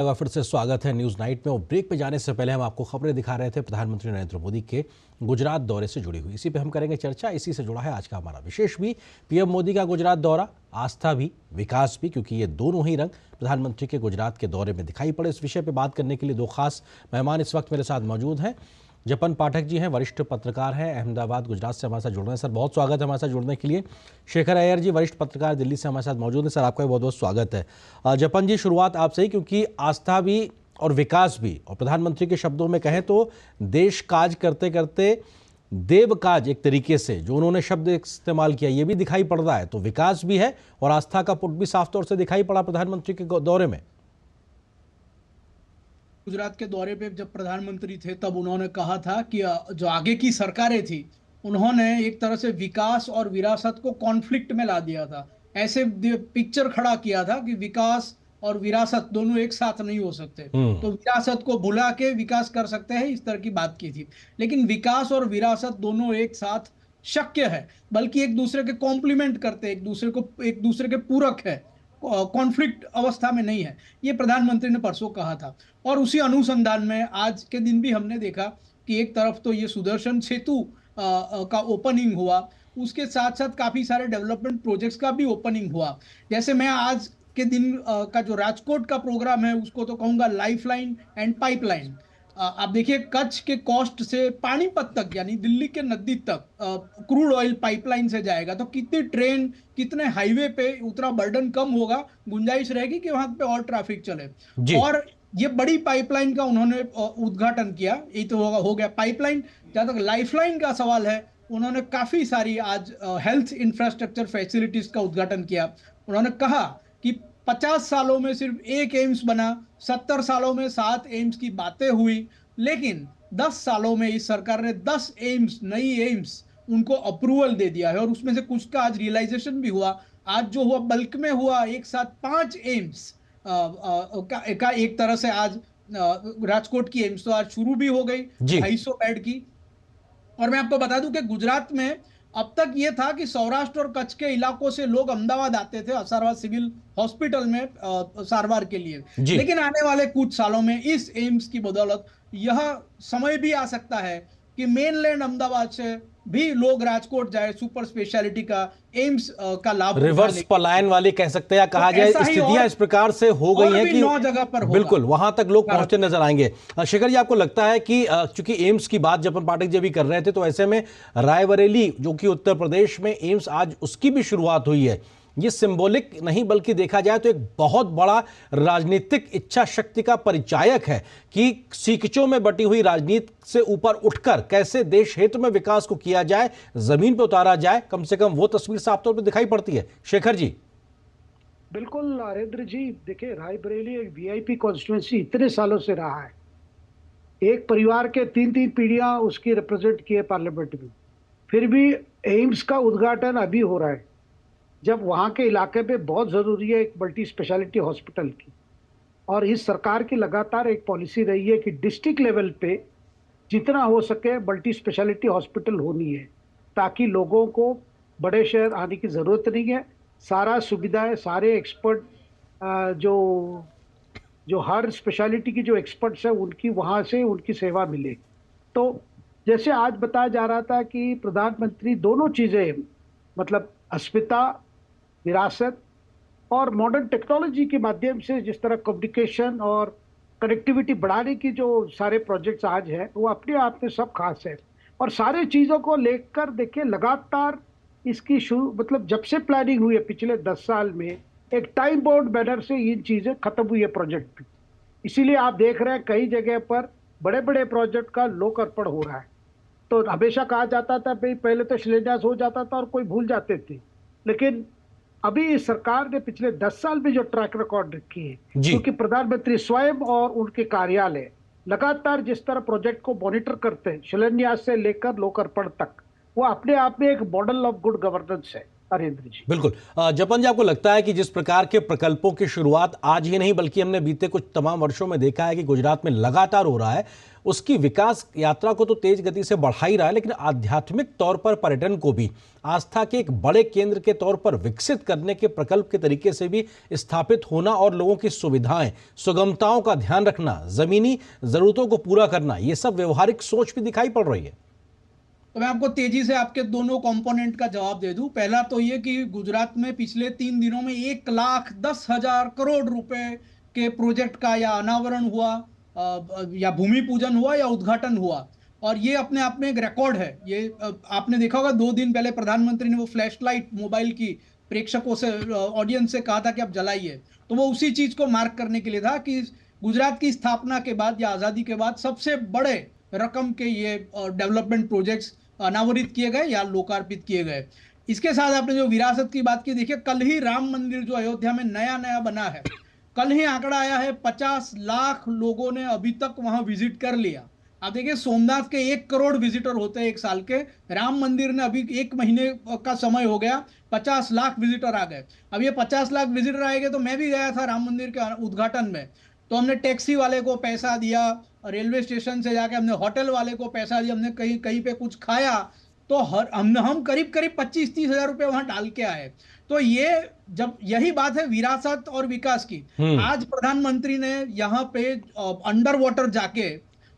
फिर से स्वागत है न्यूज़ नाइट में। और ब्रेक पे जाने से पहले हम आपको खबरें दिखा रहे थे प्रधानमंत्री नरेंद्र मोदी के गुजरात दौरे से जुड़ी हुई। इसी पे हम करेंगे चर्चा। इसी से जुड़ा है आज का हमारा विशेष भी, पीएम मोदी का गुजरात दौरा, आस्था भी विकास भी, क्योंकि ये दोनों ही रंग प्रधानमंत्री के गुजरात के दौरे में दिखाई पड़े। इस विषय पर बात करने के लिए दो खास मेहमान इस वक्त मेरे साथ मौजूद हैं। जपन पाठक जी हैं, वरिष्ठ पत्रकार हैं, अहमदाबाद गुजरात से हमारे साथ जुड़ रहे हैं। सर बहुत स्वागत है हमारे साथ जुड़ने के लिए। शेखर अय्यर जी, वरिष्ठ पत्रकार, दिल्ली से हमारे साथ मौजूद हैं। सर आपका भी बहुत बहुत स्वागत है। जपन जी, शुरुआत आपसे ही, क्योंकि आस्था भी और विकास भी, और प्रधानमंत्री के शब्दों में कहें तो देश काज करते करते देव काज, एक तरीके से जो उन्होंने शब्द इस्तेमाल किया, ये भी दिखाई पड़ रहा है। तो विकास भी है और आस्था का पुट भी साफ तौर से दिखाई पड़ा प्रधानमंत्री के दौरे में। गुजरात के दौरे पे जब प्रधानमंत्री थे तब उन्होंने कहा था कि जो आगे की सरकारें थी उन्होंने एक तरह से विकास और विरासत को कॉन्फ्लिक्ट में ला दिया था। ऐसे पिक्चर खड़ा किया था कि विकास और विरासत दोनों एक साथ नहीं हो सकते, तो विरासत को भुला के विकास कर सकते हैं, इस तरह की बात की थी। लेकिन विकास और विरासत दोनों एक साथ शक्य है, बल्कि एक दूसरे के कॉम्प्लीमेंट करते, एक दूसरे के पूरक है, कॉन्फ्लिक्ट अवस्था में नहीं है। ये प्रधानमंत्री ने परसों कहा था। और उसी अनुसंधान में आज के दिन भी हमने देखा कि एक तरफ तो ये सुदर्शन सेतु का ओपनिंग हुआ, उसके साथ साथ काफी सारे डेवलपमेंट प्रोजेक्ट्स का भी ओपनिंग हुआ। जैसे मैं आज के दिन का जो राजकोट का प्रोग्राम है उसको तो कहूंगा लाइफलाइन एंड पाइपलाइन। आप देखिए, कच्छ के कोस्ट से पानीपत तक, यानी दिल्ली के नदी तक क्रूड ऑयल पाइपलाइन से जाएगा, तो कितनी ट्रेन, कितने हाईवे पे उतना बर्डन कम होगा, गुंजाइश रहेगी कि वहां पे और ट्रैफिक चले। और ये बड़ी पाइपलाइन का उन्होंने उद्घाटन किया। ये तो हो गया पाइपलाइन। जहां तक लाइफलाइन का सवाल है, उन्होंने काफी सारी आज हेल्थ इंफ्रास्ट्रक्चर फैसिलिटीज का उद्घाटन किया। उन्होंने कहा कि 50 सालों में सिर्फ एक एम्स बना, 70 सालों में 7 एम्स की बातें हुई, लेकिन 10 सालों में इस सरकार ने 10 एम्स, नई एम्स उनको अप्रूवल दे दिया है। और उसमें से कुछ का आज रियलाइजेशन भी हुआ। आज जो हुआ बल्क में हुआ, एक साथ 5 एम्स का एक तरह से आज राजकोट की एम्स तो आज शुरू भी हो गई, 250 बेड की। और मैं आपको बता दूं कि गुजरात में अब तक ये था कि सौराष्ट्र और कच्छ के इलाकों से लोग अहमदाबाद आते थे असारवा सिविल हॉस्पिटल में सारवार के लिए। लेकिन आने वाले कुछ सालों में इस एम्स की बदौलत यह समय भी आ सकता है कि मेनलैंड अहमदाबाद से भी लोग राजकोट जाए, सुपर स्पेशलिटी का एम्स का लाभ। रिवर्स पलायन वाली कह सकते हैं, कहा जाए स्थितियां इस प्रकार से हो गई हैं कि 9 जगह पर बिल्कुल वहां तक लोग पहुंचते नजर आएंगे। शेखर जी, आपको लगता है कि चूंकि एम्स की बात जपन पाठक जी भी कर रहे थे, तो ऐसे में रायबरेली जो कि उत्तर प्रदेश में एम्स, आज उसकी भी शुरुआत हुई है। ये सिंबॉलिक नहीं, बल्कि देखा जाए तो एक बहुत बड़ा राजनीतिक इच्छा शक्ति का परिचायक है कि सीकचों में बटी हुई राजनीति से ऊपर उठकर कैसे देश हित में विकास को किया जाए, जमीन पर उतारा जाए। कम से कम वो तस्वीर साफ तौर पर दिखाई पड़ती है। शेखर जी। बिल्कुल नरेंद्र जी, देखिए रायबरेली एक वीआईपी कॉन्स्टिट्यूएंसी इतने सालों से रहा है। एक परिवार के 3-3 पीढ़ियां उसकी रिप्रेजेंट किए पार्लियामेंट में। फिर भी एम्स का उद्घाटन अभी हो रहा है, जब वहाँ के इलाके पे बहुत ज़रूरी है एक मल्टी स्पेशलिटी हॉस्पिटल की। और इस सरकार की लगातार एक पॉलिसी रही है कि डिस्ट्रिक्ट लेवल पे जितना हो सके मल्टी स्पेशलिटी हॉस्पिटल होनी है, ताकि लोगों को बड़े शहर आने की ज़रूरत नहीं है। सारा सुविधाएं, सारे एक्सपर्ट जो हर स्पेशलिटी की जो एक्सपर्ट्स है उनकी वहाँ से उनकी सेवा मिले। तो जैसे आज बताया जा रहा था कि प्रधानमंत्री दोनों चीज़ें, मतलब अस्मिता, विरासत और मॉडर्न टेक्नोलॉजी के माध्यम से जिस तरह कम्युनिकेशन और कनेक्टिविटी बढ़ाने की जो सारे प्रोजेक्ट्स आज हैं, वो अपने आप में सब खास है। और सारे चीज़ों को लेकर देखिए, लगातार इसकी मतलब जब से प्लानिंग हुई है पिछले 10 साल में, एक टाइम बाउंड मैनर से ये चीज़ें खत्म हुई है प्रोजेक्ट पे। इसीलिए आप देख रहे हैं कई जगह पर बड़े बड़े प्रोजेक्ट का लोकार्पण हो रहा है। तो हमेशा कहा जाता था भाई पहले तो शिलान्यास हो जाता था और कोई भूल जाते थे, लेकिन अभी इस सरकार ने पिछले 10 साल में जो ट्रैक रिकॉर्ड रखी है, क्योंकि प्रधानमंत्री स्वयं और उनके कार्यालय लगातार जिस तरह प्रोजेक्ट को मॉनिटर करते हैं, शिलान्यास से लेकर लोकार्पण तक, वो अपने आप में एक मॉडल ऑफ गुड गवर्नेंस है। अरेंद्र जी। बिल्कुल। जपन जी, आपको लगता है कि जिस प्रकार के प्रकल्पों की शुरुआत आज ही नहीं बल्कि हमने बीते कुछ तमाम वर्षों में देखा है कि गुजरात में लगातार हो रहा है, उसकी विकास यात्रा को तो तेज गति से बढ़ा ही रहा है, लेकिन आध्यात्मिक तौर पर पर्यटन को भी आस्था के एक बड़े केंद्र के तौर पर विकसित करने के प्रकल्प के तरीके से भी स्थापित होना और लोगों की सुविधाएं, सुगमताओं का ध्यान रखना, जमीनी जरूरतों को पूरा करना, ये सब व्यवहारिक सोच भी दिखाई पड़ रही है। तो मैं आपको तेजी से आपके दोनों कंपोनेंट का जवाब दे दूं। पहला तो ये कि गुजरात में पिछले 3 दिनों में 1,10,000 करोड़ रुपए के प्रोजेक्ट का या अनावरण हुआ, या भूमि पूजन हुआ या उद्घाटन हुआ, और ये अपने आप में एक रिकॉर्ड है। ये आपने देखा होगा 2 दिन पहले प्रधानमंत्री ने वो फ्लैश लाइट मोबाइल की प्रेक्षकों से, ऑडियंस से कहा था कि आप जलाइए, तो वो उसी चीज को मार्क करने के लिए था कि गुजरात की स्थापना के बाद या आजादी के बाद सबसे बड़े रकम के ये डेवलपमेंट प्रोजेक्ट्स अनावरित किए गए या लोकार्पित किए गए। इसके साथ आपने जो विरासत की बात की, देखिए कल ही राम मंदिर जो अयोध्या में नया नया बना है, कल ही आंकड़ा आया है 50 लाख लोगों ने अभी तक वहां विजिट कर लिया। आप देखिए सोमनाथ के 1 करोड़ विजिटर होते हैं एक साल के, राम मंदिर ने अभी 1 महीने का समय हो गया, 50 लाख विजिटर आ गए। अब ये 50 लाख विजिटर आएंगे, तो मैं भी गया था राम मंदिर के उद्घाटन में, तो हमने टैक्सी वाले को पैसा दिया, रेलवे स्टेशन से जाके हमने होटल वाले को पैसा दिया, हमने कहीं कहीं पे कुछ खाया, तो हम करीब करीब 25-30 हजार रुपए वहां डाल के आए। तो ये जब यही बात है विरासत और विकास की। आज प्रधानमंत्री ने यहाँ पे अंडर वाटर जाके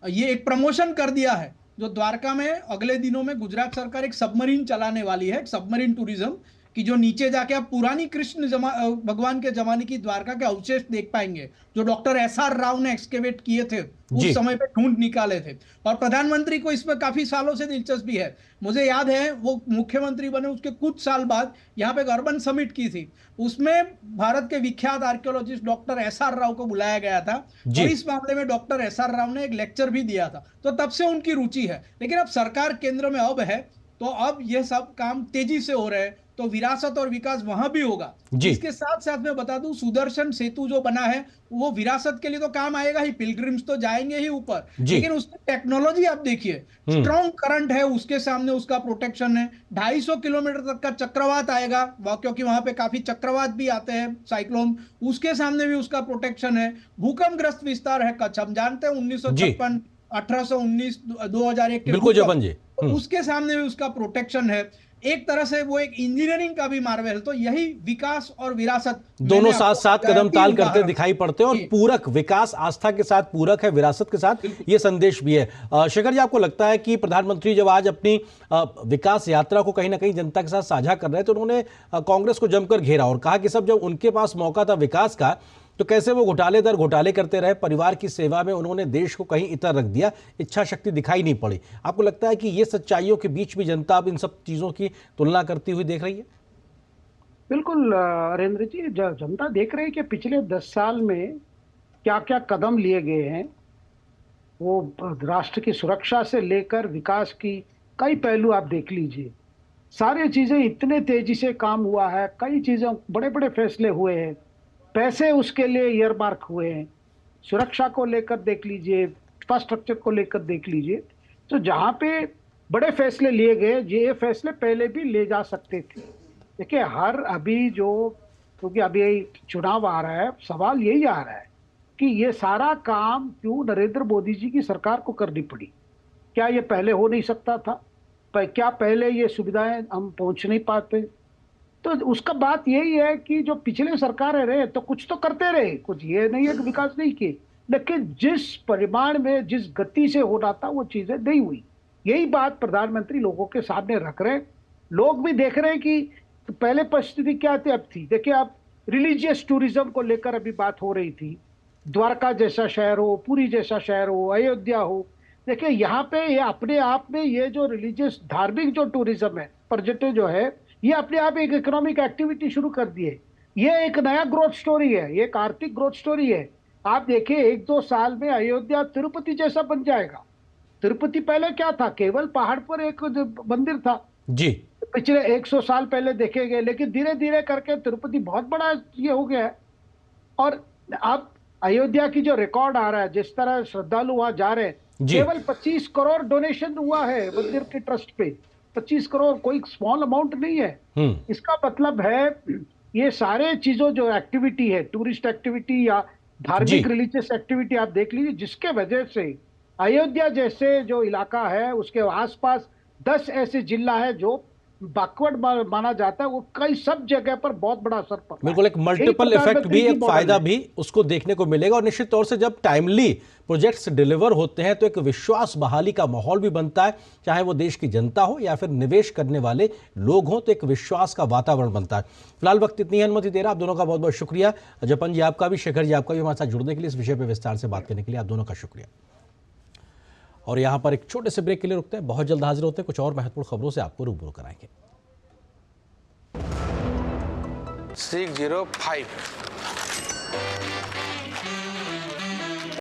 ये एक प्रमोशन कर दिया है, जो द्वारका में अगले दिनों में गुजरात सरकार एक सबमरीन चलाने वाली है, सबमरीन टूरिज्म कि जो नीचे जाके आप पुरानी कृष्ण भगवान के जमाने की द्वारका के अवशेष देख पाएंगे, जो डॉक्टर एसआर राव ने एक्सकेवेट किए थे, उस समय पे ढूंढ निकाले थे। और प्रधानमंत्री को इसमें काफी सालों से दिलचस्पी है। मुझे याद है वो मुख्यमंत्री बने उसके कुछ साल बाद यहाँ पे एक अर्बन समिट की थी, उसमें भारत के विख्यात आर्कियोलॉजिस्ट डॉक्टर एसआर राव को बुलाया गया था, और इस मामले में डॉक्टर एसआर राव ने एक लेक्चर भी दिया था। तो तब से उनकी रुचि है, लेकिन अब सरकार केंद्र में अब है, तो अब ये सब काम तेजी से हो रहे हैं, तो विरासत और विकास वहां भी होगा। इसके साथ साथ मैं बता दूं, सुदर्शन सेतु जो बना है वो विरासत के लिए तो काम आएगा ही, पिलग्रिम्स तो जाएंगे ही ऊपर, लेकिन उसकी टेक्नोलॉजी आप देखिए, स्ट्रॉन्ग करंट है उसके सामने, उसका प्रोटेक्शन है, 250 किलोमीटर तक का चक्रवात आएगा, क्योंकि वहां पे काफी चक्रवात भी आते हैं, साइक्लोन, उसके सामने भी उसका प्रोटेक्शन है। भूकंपग्रस्त विस्तार है कच्छ, हम जानते हैं 1956, 1819, 2001 के बिल्कुल जपन जी, उसके सामने भी उसका प्रोटेक्शन है। एक तरह से वो एक इंजीनियरिंग का भी मार्वल है। तो यही विकास और विरासत दोनों साथ साथ कदम ताल करते दिखाई पड़ते हैं, और पूरक विकास आस्था के साथ पूरक है, विरासत के साथ, ये संदेश भी है। शेखर जी, आपको लगता है कि प्रधानमंत्री जब आज अपनी विकास यात्रा को कहीं ना कहीं जनता के साथ साझा कर रहे हैं, तो उन्होंने कांग्रेस को जमकर घेरा और कहा कि सब जब उनके पास मौका था विकास का, तो कैसे वो घोटाले दर घोटाले करते रहे, परिवार की सेवा में उन्होंने देश को कहीं इतर रख दिया, इच्छा शक्ति दिखाई नहीं पड़ी। आपको लगता है कि ये सच्चाइयों के बीच भी जनता अब इन सब चीजों की तुलना करती हुई देख रही है? बिल्कुल अरेंद्र जी, जनता देख रही है कि पिछले 10 साल में क्या क्या कदम लिए गए हैं। वो राष्ट्र की सुरक्षा से लेकर विकास की कई पहलू आप देख लीजिए, सारी चीजें इतने तेजी से काम हुआ है, कई चीजें, बड़े बड़े फैसले हुए हैं, पैसे उसके लिए ईयरमार्क हुए हैं, सुरक्षा को लेकर देख लीजिए, इंफ्रास्ट्रक्चर को लेकर देख लीजिए। तो जहाँ पे बड़े फैसले लिए गए, ये फैसले पहले भी ले जा सकते थे। देखिए अभी जो, क्योंकि अभी चुनाव आ रहा है, सवाल यही आ रहा है कि ये सारा काम क्यों नरेंद्र मोदी जी की सरकार को करनी पड़ी। क्या ये पहले हो नहीं सकता था? क्या पहले ये सुविधाएं हम पहुंच नहीं पाते? तो उसका बात यही है कि जो पिछले सरकारें रहे तो कुछ तो करते रहे, कुछ ये नहीं है कि विकास नहीं किए, लेकिन जिस परिमाण में, जिस गति से होना था, वो चीजें नहीं हुई। यही बात प्रधानमंत्री लोगों के सामने रख रहे हैं। लोग भी देख रहे हैं कि पहले परिस्थिति क्या थी, अब थी। देखिए आप, रिलीजियस टूरिज्म को लेकर अभी बात हो रही थी, द्वारका जैसा शहर हो, पुरी जैसा शहर हो, अयोध्या हो, देखिए यहाँ पे ये अपने आप में ये जो रिलीजियस धार्मिक जो टूरिज्म है, पर्यटन जो है, ये अपने आप एक इकोनॉमिक एक्टिविटी शुरू कर दी है। ये एक नया ग्रोथ स्टोरी है, ये एक आर्थिक ग्रोथ स्टोरी है। आप देखिए 1-2 साल में अयोध्या तिरुपति जैसा बन जाएगा। तिरुपति पहले क्या था, केवल पहाड़ पर एक मंदिर था जी, पिछले 100 साल पहले देखे गए, लेकिन धीरे धीरे करके तिरुपति बहुत बड़ा ये हो गया है। और अब अयोध्या की जो रिकॉर्ड आ रहा है, जिस तरह श्रद्धालु वहां जा रहे हैं, केवल 25 करोड़ डोनेशन हुआ है मंदिर के ट्रस्ट पे, 25 करोड़ कोई स्मॉल अमाउंट नहीं है। इसका मतलब है ये सारे चीजों जो एक्टिविटी है, टूरिस्ट एक्टिविटी या धार्मिक रिलीजियस एक्टिविटी आप देख लीजिए, जिसके वजह से अयोध्या जैसे जो इलाका है उसके आसपास 10 ऐसे जिला है जो बैकवर्ड माना जाता है, वो कई सब जगह पर बहुत बड़ा असर पड़ा है। बिल्कुल, एक मल्टीपल इफेक्ट भी, एक फायदा भी उसको देखने को मिलेगा। और निश्चित तौर से जब टाइमली प्रोजेक्ट्स डिलीवर होते हैं तो एक विश्वास बहाली का माहौल भी बनता है, चाहे वो देश की जनता हो या फिर निवेश करने वाले लोग हों, तो एक विश्वास का वातावरण बनता है। फिलहाल वक्त इतनी अनुमति दे रहा, आप दोनों का बहुत बहुत शुक्रिया। जपन जी आपका भी, शेखर जी आपका भी हमारे साथ जुड़ने के लिए, इस विषय पर विस्तार से बात करने के लिए आप दोनों का शुक्रिया। और यहाँ पर एक छोटे से ब्रेक के लिए रुकते हैं, बहुत जल्द हाजिर होते हैं कुछ और महत्वपूर्ण खबरों से आपको रूबरू कराएंगे। 605